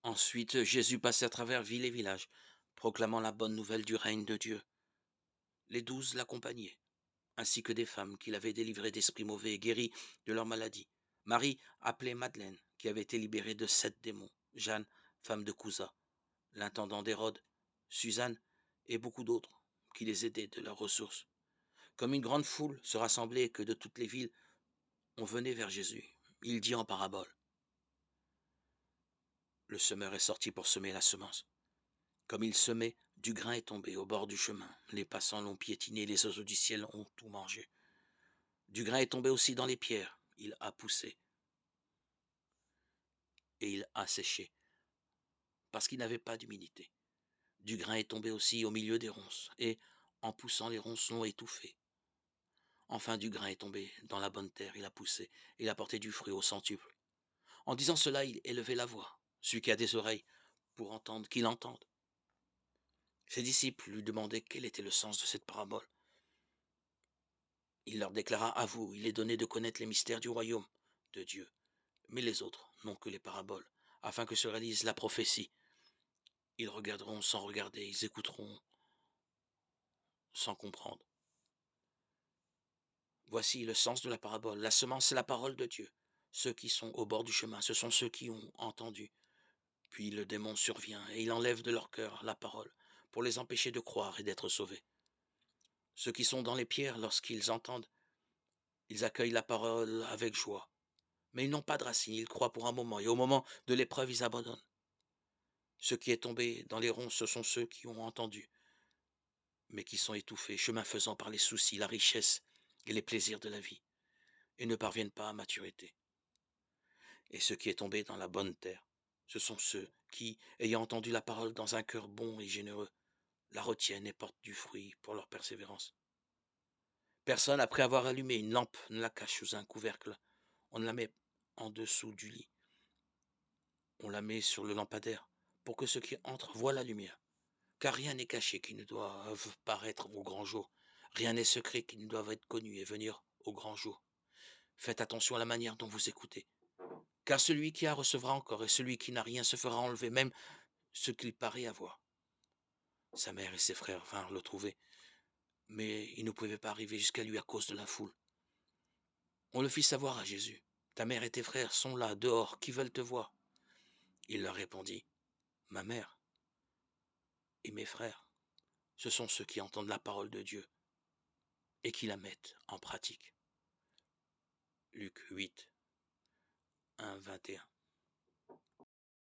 Ensuite, Jésus passait à travers villes et villages, proclamant la bonne nouvelle du règne de Dieu. Les 12 l'accompagnaient, ainsi que des femmes qu'il avait délivrées d'esprits mauvais et guéries de leurs maladies. Marie, appelée Madeleine, qui avait été libérée de 7 démons. Jeanne, femme de Cousa, l'intendant d'Hérode, Suzanne et beaucoup d'autres, qui les aidaient de leurs ressources. Comme une grande foule se rassemblait et que de toutes les villes on venait vers Jésus, il dit en parabole. Le semeur est sorti pour semer la semence. Comme il semait, du grain est tombé au bord du chemin. Les passants l'ont piétiné, les oiseaux du ciel ont tout mangé. Du grain est tombé aussi dans les pierres. Il a poussé et il a séché, parce qu'il n'avait pas d'humidité. Du grain est tombé aussi au milieu des ronces, et en poussant les ronces l'ont étouffé. Enfin du grain est tombé dans la bonne terre, il a poussé, il a porté du fruit au centuple. En disant cela, il élevait la voix. Celui qui a des oreilles pour entendre, qu'il entende. Ses disciples lui demandaient quel était le sens de cette parabole. Il leur déclara, à vous, il est donné de connaître les mystères du royaume de Dieu, mais les autres n'ont que les paraboles, afin que se réalise la prophétie. Ils regarderont sans regarder, ils écouteront sans comprendre. Voici le sens de la parabole. La semence, c'est la parole de Dieu. Ceux qui sont au bord du chemin, ce sont ceux qui ont entendu. Puis le démon survient et il enlève de leur cœur la parole pour les empêcher de croire et d'être sauvés. Ceux qui sont dans les pierres, lorsqu'ils entendent, ils accueillent la parole avec joie. Mais ils n'ont pas de racines, ils croient pour un moment et au moment de l'épreuve, ils abandonnent. Ce qui est tombé dans les ronces, ce sont ceux qui ont entendu, mais qui sont étouffés, chemin faisant par les soucis, la richesse et les plaisirs de la vie, et ne parviennent pas à maturité. Et ce qui est tombé dans la bonne terre, ce sont ceux qui, ayant entendu la parole dans un cœur bon et généreux, la retiennent et portent du fruit pour leur persévérance. Personne, après avoir allumé une lampe, ne la cache sous un couvercle. On ne la met en dessous du lit. On la met sur le lampadaire pour que ceux qui entrent voient la lumière. Car rien n'est caché qui ne doive paraître au grand jour. Rien n'est secret qui ne doive être connu et venir au grand jour. Faites attention à la manière dont vous écoutez. Car celui qui a recevra encore et celui qui n'a rien se fera enlever, même ce qu'il paraît avoir. Sa mère et ses frères vinrent le trouver, mais ils ne pouvaient pas arriver jusqu'à lui à cause de la foule. On le fit savoir à Jésus. Ta mère et tes frères sont là, dehors, qui veulent te voir. Il leur répondit, ma mère et mes frères, ce sont ceux qui entendent la parole de Dieu et qui la mettent en pratique. Luc 8, 1, 21.